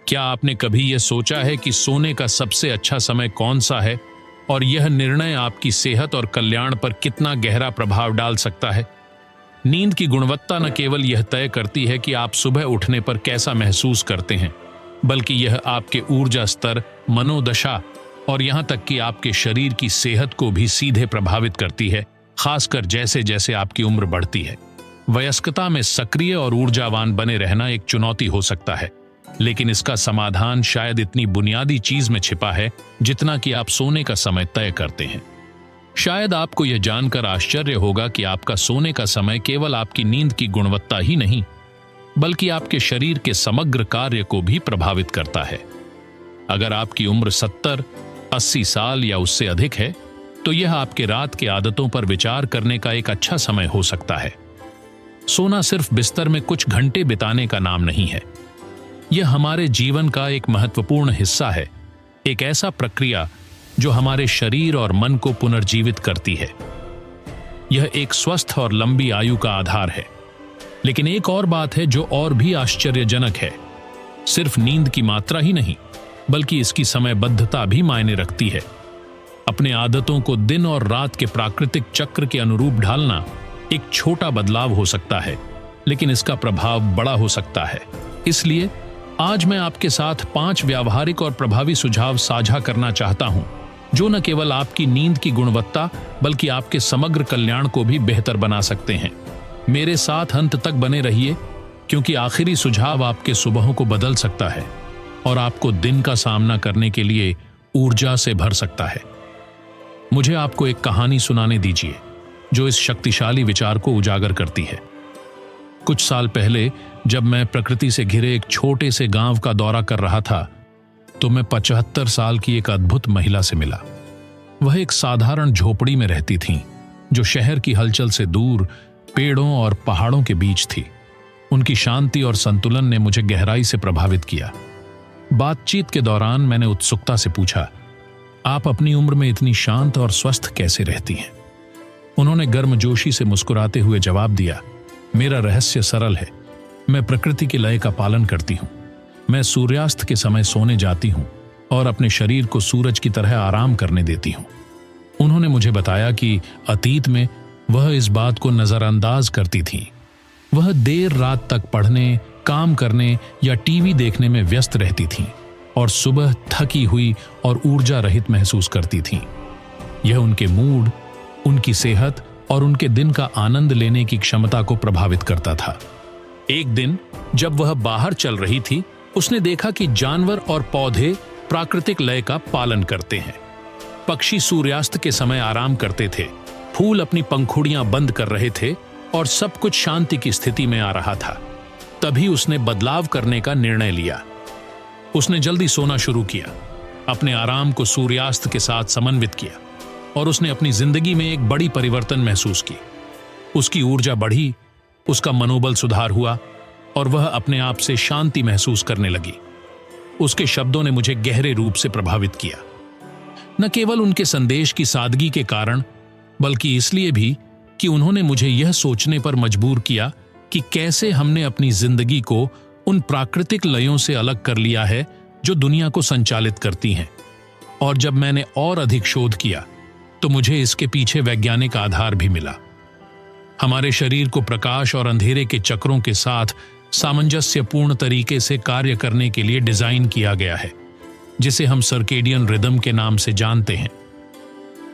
क्या आपने कभी यह सोचा है कि सोने का सबसे अच्छा समय कौन सा है और यह निर्णय आपकी सेहत और कल्याण पर कितना गहरा प्रभाव डाल सकता है? नींद की गुणवत्ता न केवल यह तय करती है कि आप सुबह उठने पर कैसा महसूस करते हैं, बल्कि यह आपके ऊर्जा स्तर, मनोदशा और यहां तक कि आपके शरीर की सेहत को भी सीधे प्रभावित करती है, खासकर जैसे जैसे आपकी उम्र बढ़ती है। वयस्कता में सक्रिय और ऊर्जावान बने रहना एक चुनौती हो सकता है, लेकिन इसका समाधान शायद इतनी बुनियादी चीज में छिपा है जितना कि आप सोने का समय तय करते हैं। शायद आपको यह जानकर आश्चर्य होगा कि आपका सोने का समय केवल आपकी नींद की गुणवत्ता ही नहीं, बल्कि आपके शरीर के समग्र कार्य को भी प्रभावित करता है। अगर आपकी उम्र 70-80 साल या उससे अधिक है, तो यह आपके रात के आदतों पर विचार करने का एक अच्छा समय हो सकता है। सोना सिर्फ बिस्तर में कुछ घंटे बिताने का नाम नहीं है। यह हमारे जीवन का एक महत्वपूर्ण हिस्सा है, एक ऐसा प्रक्रिया जो हमारे शरीर और मन को पुनर्जीवित करती है। यह एक स्वस्थ और लंबी आयु का आधार है। लेकिन एक और बात है जो और भी आश्चर्यजनक है। सिर्फ नींद की मात्रा ही नहीं, बल्कि इसकी समयबद्धता भी मायने रखती है। अपने आदतों को दिन और रात के प्राकृतिक चक्र के अनुरूप ढालना एक छोटा बदलाव हो सकता है, लेकिन इसका प्रभाव बड़ा हो सकता है। इसलिए आज मैं आपके साथ 5 व्यावहारिक और प्रभावी सुझाव साझा करना चाहता हूं, जो न केवल आपकी नींद की गुणवत्ता बल्कि आपके समग्र कल्याण को भी बेहतर बना सकते हैं। मेरे साथ अंत तक बने रहिए, क्योंकि आखिरी सुझाव आपके सुबहों को बदल सकता है और आपको दिन का सामना करने के लिए ऊर्जा से भर सकता है। मुझे आपको एक कहानी सुनाने दीजिए जो इस शक्तिशाली विचार को उजागर करती है। कुछ साल पहले जब मैं प्रकृति से घिरे एक छोटे से गांव का दौरा कर रहा था, तो मैं 75 साल की एक अद्भुत महिला से मिला। वह एक साधारण झोपड़ी में रहती थीं, जो शहर की हलचल से दूर पेड़ों और पहाड़ों के बीच थी। उनकी शांति और संतुलन ने मुझे गहराई से प्रभावित किया। बातचीत के दौरान मैंने उत्सुकता से पूछा, आप अपनी उम्र में इतनी शांत और स्वस्थ कैसे रहती हैं? उन्होंने गर्मजोशी से मुस्कुराते हुए जवाब दिया, मेरा रहस्य सरल है। मैं प्रकृति के लय का पालन करती हूँ। मैं सूर्यास्त के समय सोने जाती हूँ और अपने शरीर को सूरज की तरह आराम करने देती हूँ। उन्होंने मुझे बताया कि अतीत में वह इस बात को नजरअंदाज करती थीं। वह देर रात तक पढ़ने, काम करने या टीवी देखने में व्यस्त रहती थीं और सुबह थकी हुई और ऊर्जा रहित महसूस करती थीं। यह उनके मूड, उनकी सेहत और उनके दिन का आनंद लेने की क्षमता को प्रभावित करता था। एक दिन जब वह बाहर चल रही थी, उसने देखा कि जानवर और पौधे प्राकृतिक लय का पालन करते हैं। पक्षी सूर्यास्त के समय आराम करते थे, फूल अपनी पंखुड़ियां बंद कर रहे थे और सब कुछ शांति की स्थिति में आ रहा था। तभी उसने बदलाव करने का निर्णय लिया। उसने जल्दी सोना शुरू किया, अपने आराम को सूर्यास्त के साथ समन्वित किया और उसने अपनी जिंदगी में एक बड़ी परिवर्तन महसूस की। उसकी ऊर्जा बढ़ी, उसका मनोबल सुधार हुआ और वह अपने आप से शांति महसूस करने लगी। उसके शब्दों ने मुझे गहरे रूप से प्रभावित किया, न केवल उनके संदेश की सादगी के कारण, बल्कि इसलिए भी कि उन्होंने मुझे यह सोचने पर मजबूर किया कि कैसे हमने अपनी जिंदगी को उन प्राकृतिक लयों से अलग कर लिया है जो दुनिया को संचालित करती हैं। और जब मैंने और अधिक शोध किया, तो मुझे इसके पीछे वैज्ञानिक आधार भी मिला। हमारे शरीर को प्रकाश और अंधेरे के चक्रों के साथ सामंजस्यपूर्ण तरीके से कार्य करने के लिए डिजाइन किया गया है, जिसे हम सर्केडियन रिदम के नाम से जानते हैं।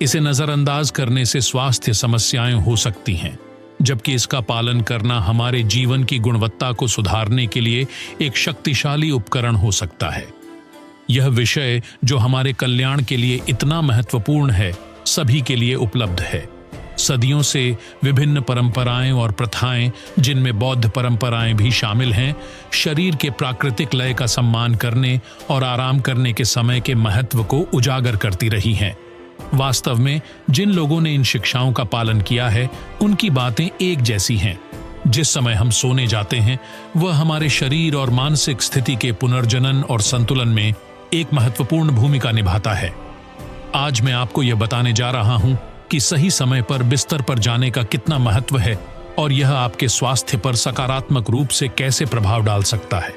इसे नजरअंदाज करने से स्वास्थ्य समस्याएं हो सकती हैं, जबकि इसका पालन करना हमारे जीवन की गुणवत्ता को सुधारने के लिए एक शक्तिशाली उपकरण हो सकता है। यह विषय जो हमारे कल्याण के लिए इतना महत्वपूर्ण है, सभी के लिए उपलब्ध है। सदियों से विभिन्न परंपराएं और प्रथाएं, जिनमें बौद्ध परंपराएं भी शामिल हैं, शरीर के प्राकृतिक लय का सम्मान करने और आराम करने के समय के महत्व को उजागर करती रही हैं। वास्तव में जिन लोगों ने इन शिक्षाओं का पालन किया है, उनकी बातें एक जैसी हैं। जिस समय हम सोने जाते हैं, वह हमारे शरीर और मानसिक स्थिति के पुनर्जनन और संतुलन में एक महत्वपूर्ण भूमिका निभाता है। आज मैं आपको यह बताने जा रहा हूं कि सही समय पर बिस्तर पर जाने का कितना महत्व है और यह आपके स्वास्थ्य पर सकारात्मक रूप से कैसे प्रभाव डाल सकता है।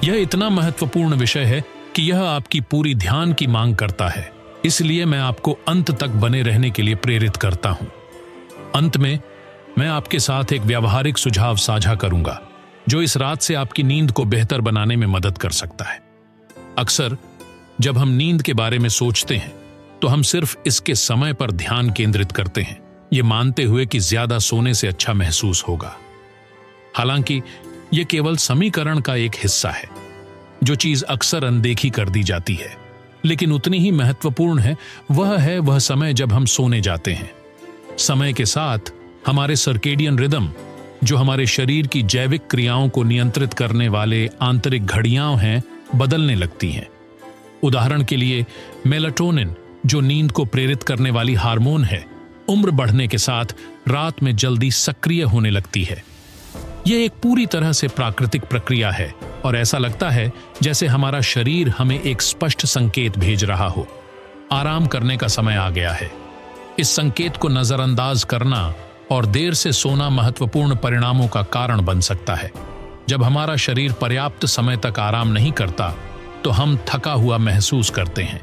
यह इतना महत्वपूर्ण विषय है कि यह आपकी पूरी ध्यान की मांग करता है, इसलिए मैं आपको अंत तक बने रहने के लिए प्रेरित करता हूं। अंत में मैं आपके साथ एक व्यावहारिक सुझाव साझा करूंगा जो इस रात से आपकी नींद को बेहतर बनाने में मदद कर सकता है। अक्सर जब हम नींद के बारे में सोचते हैं तो हम सिर्फ इसके समय पर ध्यान केंद्रित करते हैं, ये मानते हुए कि ज्यादा सोने से अच्छा महसूस होगा। हालांकि यह केवल समीकरण का एक हिस्सा है। जो चीज अक्सर अनदेखी कर दी जाती है लेकिन उतनी ही महत्वपूर्ण है वह समय जब हम सोने जाते हैं। समय के साथ हमारे सर्केडियन रिदम, जो हमारे शरीर की जैविक क्रियाओं को नियंत्रित करने वाले आंतरिक घड़ियां हैं, बदलने लगती हैं। उदाहरण के लिए मेलाटोनिन, जो नींद को प्रेरित करने वाली हार्मोन है, उम्र बढ़ने के साथ रात में जल्दी सक्रिय होने लगती है। यह एक पूरी तरह से प्राकृतिक प्रक्रिया है और ऐसा लगता है जैसे हमारा शरीर हमें एक स्पष्ट संकेत भेज रहा हो, आराम करने का समय आ गया है। इस संकेत को नजरअंदाज करना और देर से सोना महत्वपूर्ण परिणामों का कारण बन सकता है। जब हमारा शरीर पर्याप्त समय तक आराम नहीं करता तो हम थका हुआ महसूस करते हैं।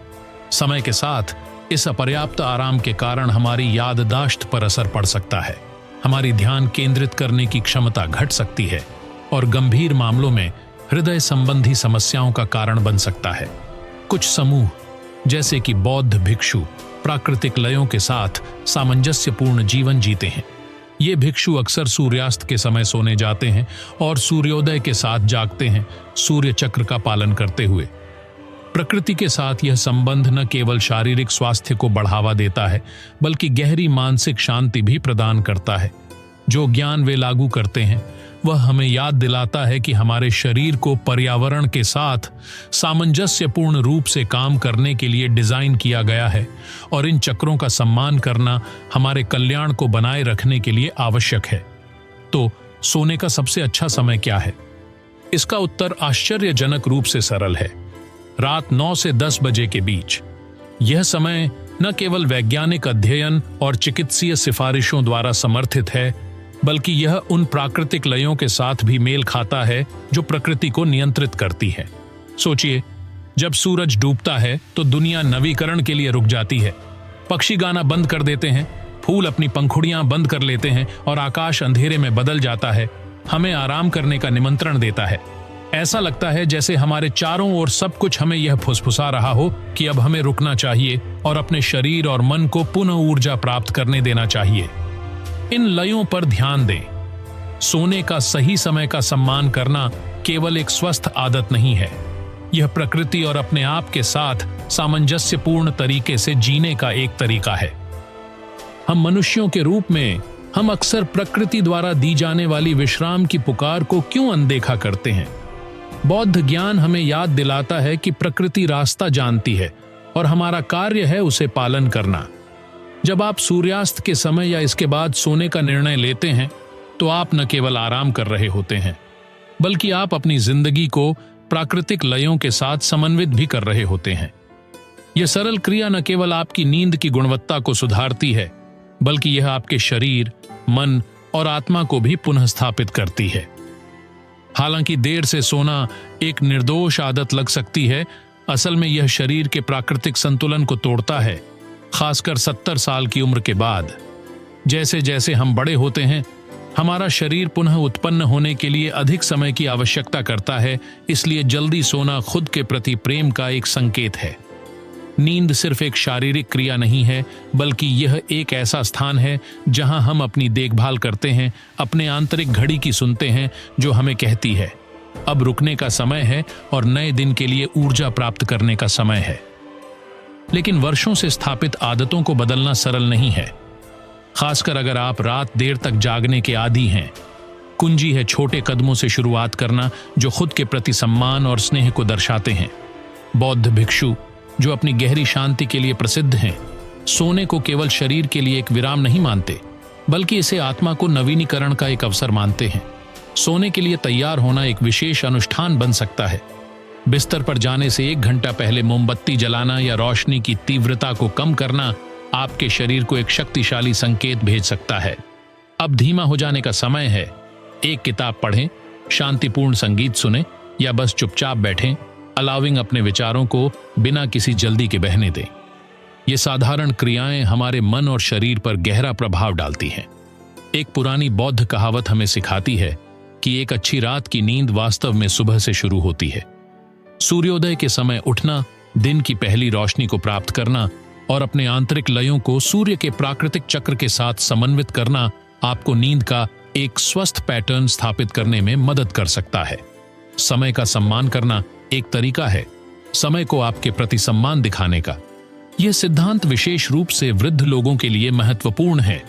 समय के साथ इस अपर्याप्त आराम के कारण हमारी याददाश्त पर असर पड़ सकता है, हमारी ध्यान केंद्रित करने की क्षमता घट सकती है और गंभीर मामलों में हृदय संबंधी समस्याओं का कारण बन सकता है। कुछ समूह जैसे कि बौद्ध भिक्षु प्राकृतिक लयों के साथ सामंजस्यपूर्ण जीवन जीते हैं। ये भिक्षु अक्सर सूर्यास्त के समय सोने जाते हैं और सूर्योदय के साथ जागते हैं, सूर्य चक्र का पालन करते हुए। प्रकृति के साथ यह संबंध न केवल शारीरिक स्वास्थ्य को बढ़ावा देता है बल्कि गहरी मानसिक शांति भी प्रदान करता है। जो ज्ञान वे लागू करते हैं वह हमें याद दिलाता है कि हमारे शरीर को पर्यावरण के साथ सामंजस्यपूर्ण रूप से काम करने के लिए डिजाइन किया गया है और इन चक्रों का सम्मान करना हमारे कल्याण को बनाए रखने के लिए आवश्यक है। तो सोने का सबसे अच्छा समय क्या है? इसका उत्तर आश्चर्यजनक रूप से सरल है, रात 9 से 10 बजे के बीच। यह समय न केवल वैज्ञानिक अध्ययन और चिकित्सीय सिफारिशों द्वारा समर्थित है बल्कि यह उन प्राकृतिक लयों के साथ भी मेल खाता है जो प्रकृति को नियंत्रित करती है। सोचिए, जब सूरज डूबता है तो दुनिया नवीकरण के लिए रुक जाती है, पक्षी गाना बंद कर देते हैं, फूल अपनी पंखुड़ियां बंद कर लेते हैं और आकाश अंधेरे में बदल जाता है, हमें आराम करने का निमंत्रण देता है। ऐसा लगता है जैसे हमारे चारों ओर सब कुछ हमें यह फुसफुसा रहा हो कि अब हमें रुकना चाहिए और अपने शरीर और मन को पुनः ऊर्जा प्राप्त करने देना चाहिए। इन लयों पर ध्यान दें। सोने का सही समय का सम्मान करना केवल एक स्वस्थ आदत नहीं है, यह प्रकृति और अपने आप के साथ सामंजस्यपूर्ण तरीके से जीने का एक तरीका है। हम मनुष्यों के रूप में हम अक्सर प्रकृति द्वारा दी जाने वाली विश्राम की पुकार को क्यों अनदेखा करते हैं? बौद्ध ज्ञान हमें याद दिलाता है कि प्रकृति रास्ता जानती है और हमारा कार्य है उसे पालन करना। जब आप सूर्यास्त के समय या इसके बाद सोने का निर्णय लेते हैं तो आप न केवल आराम कर रहे होते हैं बल्कि आप अपनी जिंदगी को प्राकृतिक लयों के साथ समन्वित भी कर रहे होते हैं। यह सरल क्रिया न केवल आपकी नींद की गुणवत्ता को सुधारती है बल्कि यह आपके शरीर, मन और आत्मा को भी पुनः स्थापित करती है। हालांकि देर से सोना एक निर्दोष आदत लग सकती है, असल में यह शरीर के प्राकृतिक संतुलन को तोड़ता है, खासकर 70 साल की उम्र के बाद। जैसे जैसे हम बड़े होते हैं हमारा शरीर पुनः उत्पन्न होने के लिए अधिक समय की आवश्यकता करता है, इसलिए जल्दी सोना खुद के प्रति प्रेम का एक संकेत है। नींद सिर्फ एक शारीरिक क्रिया नहीं है बल्कि यह एक ऐसा स्थान है जहां हम अपनी देखभाल करते हैं, अपने आंतरिक घड़ी की सुनते हैं जो हमें कहती है अब रुकने का समय है और नए दिन के लिए ऊर्जा प्राप्त करने का समय है। लेकिन वर्षों से स्थापित आदतों को बदलना सरल नहीं है, खासकर अगर आप रात देर तक जागने के आदी हैं। कुंजी है छोटे कदमों से शुरुआत करना जो खुद के प्रति सम्मान और स्नेह को दर्शाते हैं। बौद्ध भिक्षु जो अपनी गहरी शांति के लिए प्रसिद्ध हैं, सोने को केवल शरीर के लिए एक विराम नहीं मानते बल्कि इसे आत्मा को नवीनीकरण का एक अवसर मानते हैं। सोने के लिए तैयार होना एक विशेष अनुष्ठान बन सकता है। बिस्तर पर जाने से 1 घंटा पहले मोमबत्ती जलाना या रोशनी की तीव्रता को कम करना आपके शरीर को एक शक्तिशाली संकेत भेज सकता है। अब धीमा हो जाने का समय है। एक किताब पढ़ें, शांतिपूर्ण संगीत सुनें या बस चुपचाप बैठें, अलाउिंग अपने विचारों को बिना किसी जल्दी के बहने दें। ये साधारण क्रियाएं हमारे मन और शरीर पर गहरा प्रभाव डालती हैं। एक पुरानी बौद्ध कहावत हमें सिखाती है कि एक अच्छी रात की नींद वास्तव में सुबह से शुरू होती है। सूर्योदय के समय उठना, दिन की पहली रोशनी को प्राप्त करना और अपने आंतरिक लयों को सूर्य के प्राकृतिक चक्र के साथ समन्वित करना आपको नींद का एक स्वस्थ पैटर्न स्थापित करने में मदद कर सकता है। समय का सम्मान करना एक तरीका है समय को आपके प्रति सम्मान दिखाने का। यह सिद्धांत विशेष रूप से वृद्ध लोगों के लिए महत्वपूर्ण है,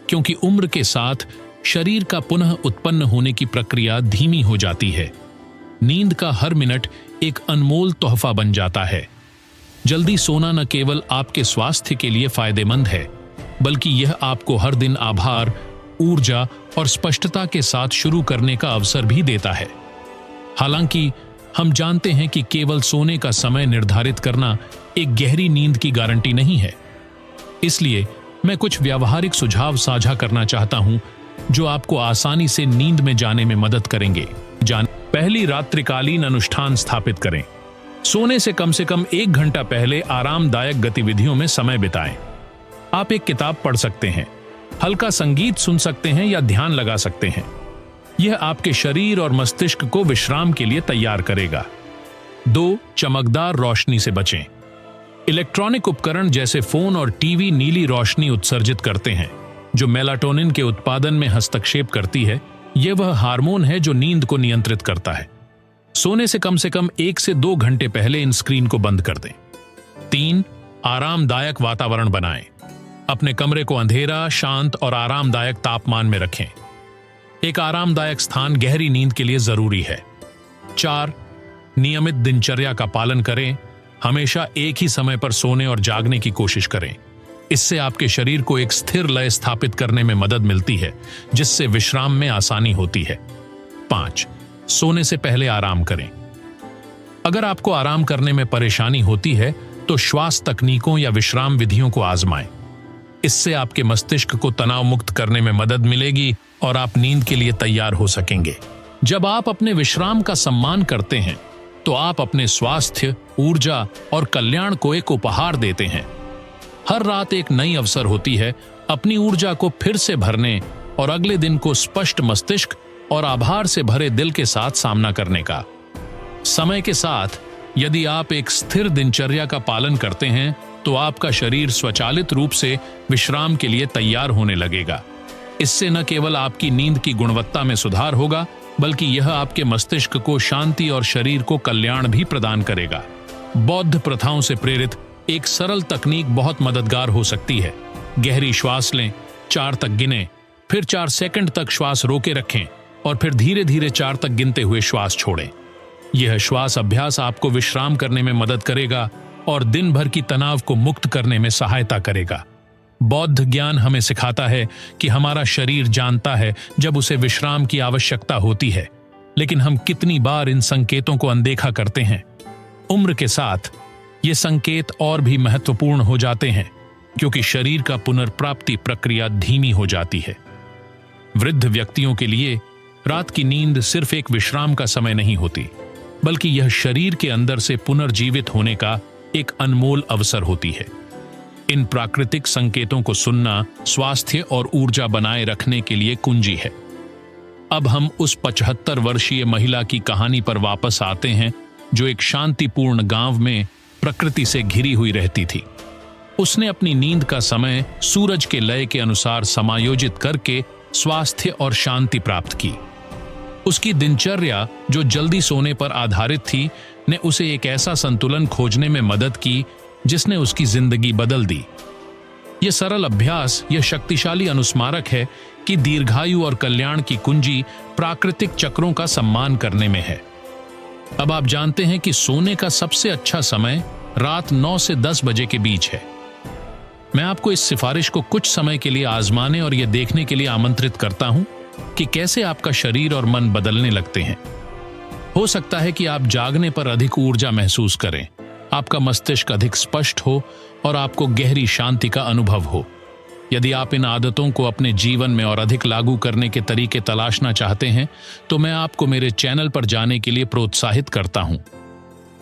क्योंकि उम्र के साथ शरीर का पुनः उत्पन्न होने की प्रक्रिया धीमी हो जाती है। नींद का हर मिनट एक अनमोल तोहफा बन जाता है। जल्दी सोना न केवल आपके स्वास्थ्य के लिए फायदेमंद है, बल्कि यह आपको हर दिन आभार, ऊर्जा और स्पष्टता के साथ शुरू करने का अवसर भी देता है। हालांकि हम जानते हैं कि केवल सोने का समय निर्धारित करना एक गहरी नींद की गारंटी नहीं है। इसलिए मैं कुछ व्यावहारिक सुझाव साझा करना चाहता हूं जो आपको आसानी से नींद में जाने में मदद करेंगे। पहली रात्रिकालीन अनुष्ठान स्थापित करें। सोने से कम 1 घंटा पहले आरामदायक गतिविधियों में समय बिताएं। आप एक किताब पढ़ सकते हैं, हल्का संगीत सुन सकते हैं या ध्यान लगा सकते हैं। यह आपके शरीर और मस्तिष्क को विश्राम के लिए तैयार करेगा। 2. चमकदार रोशनी से बचें। इलेक्ट्रॉनिक उपकरण जैसे फोन और टीवी नीली रोशनी उत्सर्जित करते हैं, जो मेलाटोनिन के उत्पादन में हस्तक्षेप करती है। यह वह हार्मोन है जो नींद को नियंत्रित करता है। सोने से कम 1 से 2 घंटे पहले इन स्क्रीन को बंद कर दें। 3. आरामदायक वातावरण बनाएं। अपने कमरे को अंधेरा, शांत और आरामदायक तापमान में रखें। एक आरामदायक स्थान गहरी नींद के लिए जरूरी है। 4. नियमित दिनचर्या का पालन करें। हमेशा एक ही समय पर सोने और जागने की कोशिश करें। इससे आपके शरीर को एक स्थिर लय स्थापित करने में मदद मिलती है, जिससे विश्राम में आसानी होती है। 5. सोने से पहले आराम करें। अगर आपको आराम करने में परेशानी होती है तो श्वास तकनीकों या विश्राम विधियों को आजमाएं। इससे आपके मस्तिष्क को तनाव मुक्त करने में मदद मिलेगी और आप नींद के लिए तैयार हो सकेंगे। जब आप अपने विश्राम का सम्मान करते हैं तो आप अपने स्वास्थ्य, ऊर्जा और कल्याण को एक उपहार देते हैं। हर रात एक नई अवसर होती है अपनी ऊर्जा को फिर से भरने और अगले दिन को स्पष्ट मस्तिष्क और आभार से भरे दिल के साथ सामना करने का। समय के साथ यदि आप एक स्थिर दिनचर्या का पालन करते हैं तो आपका शरीर स्वचालित रूप से विश्राम के लिए तैयार होने लगेगा। इससे न केवल आपकी नींद की गुणवत्ता में सुधार होगा, बल्कि यह आपके मस्तिष्क को शांति और शरीर को कल्याण भी प्रदान करेगा। बौद्ध प्रथाओं से प्रेरित एक सरल तकनीक बहुत मददगार हो सकती है। गहरी श्वास लें, 4 तक गिनें, फिर 4 सेकंड तक श्वास रोके रखें और फिर धीरे धीरे 4 तक गिनते हुए श्वास छोड़ें। यह श्वास अभ्यास आपको विश्राम करने में मदद करेगा और दिन भर की तनाव को मुक्त करने में सहायता करेगा। बौद्ध ज्ञान हमें सिखाता है कि हमारा शरीर जानता है जब उसे विश्राम की आवश्यकता होती है, लेकिन हम कितनी बार इन संकेतों को अनदेखा करते हैं। उम्र के साथ ये संकेत और भी महत्वपूर्ण हो जाते हैं, क्योंकि शरीर का पुनर्प्राप्ति प्रक्रिया धीमी हो जाती है। वृद्ध व्यक्तियों के लिए रात की नींद सिर्फ एक विश्राम का समय नहीं होती, बल्कि यह शरीर के अंदर से पुनर्जीवित होने का एक अनमोल अवसर होती है। इन प्राकृतिक संकेतों को सुनना स्वास्थ्य और ऊर्जा बनाए रखने के लिए कुंजी है। अब हम उस 75 वर्षीय महिला की कहानी पर वापस आते हैं, जो एक शांतिपूर्ण गांव में प्रकृति से घिरी हुई रहती थी। उसने अपनी नींद का समय सूरज के लय के अनुसार समायोजित करके स्वास्थ्य और शांति प्राप्त की। उसकी दिनचर्या, जो जल्दी सोने पर आधारित थी, ने उसे एक ऐसा संतुलन खोजने में मदद की जिसने उसकी जिंदगी बदल दी। यह सरल अभ्यास यह शक्तिशाली अनुस्मारक है कि दीर्घायु और कल्याण की कुंजी प्राकृतिक चक्रों का सम्मान करने में है। अब आप जानते हैं कि सोने का सबसे अच्छा समय रात 9 से 10 बजे के बीच है। मैं आपको इस सिफारिश को कुछ समय के लिए आजमाने और यह देखने के लिए आमंत्रित करता हूं कि कैसे आपका शरीर और मन बदलने लगते हैं। हो सकता है कि आप जागने पर अधिक ऊर्जा महसूस करें, आपका मस्तिष्क अधिक स्पष्ट हो और आपको गहरी शांति का अनुभव हो। यदि आप इन आदतों को अपने जीवन में और अधिक लागू करने के तरीके तलाशना चाहते हैं तो मैं आपको मेरे चैनल पर जाने के लिए प्रोत्साहित करता हूं।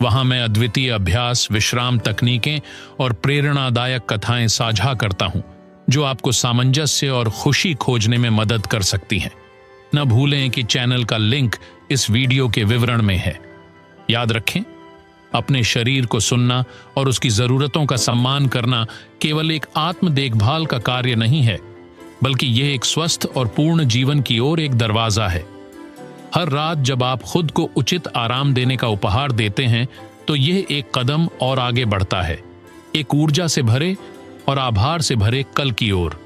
वहां मैं अद्वितीय अभ्यास, विश्राम तकनीकें और प्रेरणादायक कथाएं साझा करता हूं जो आपको सामंजस्य और खुशी खोजने में मदद कर सकती हैं। न भूलें कि चैनल का लिंक इस वीडियो के विवरण में है। याद रखें, अपने शरीर को सुनना और उसकी जरूरतों का सम्मान करना केवल एक आत्म देखभाल का कार्य नहीं है, बल्कि यह एक स्वस्थ और पूर्ण जीवन की ओर एक दरवाजा है। हर रात जब आप खुद को उचित आराम देने का उपहार देते हैं तो यह एक कदम और आगे बढ़ता है, एक ऊर्जा से भरे और आभार से भरे कल की ओर।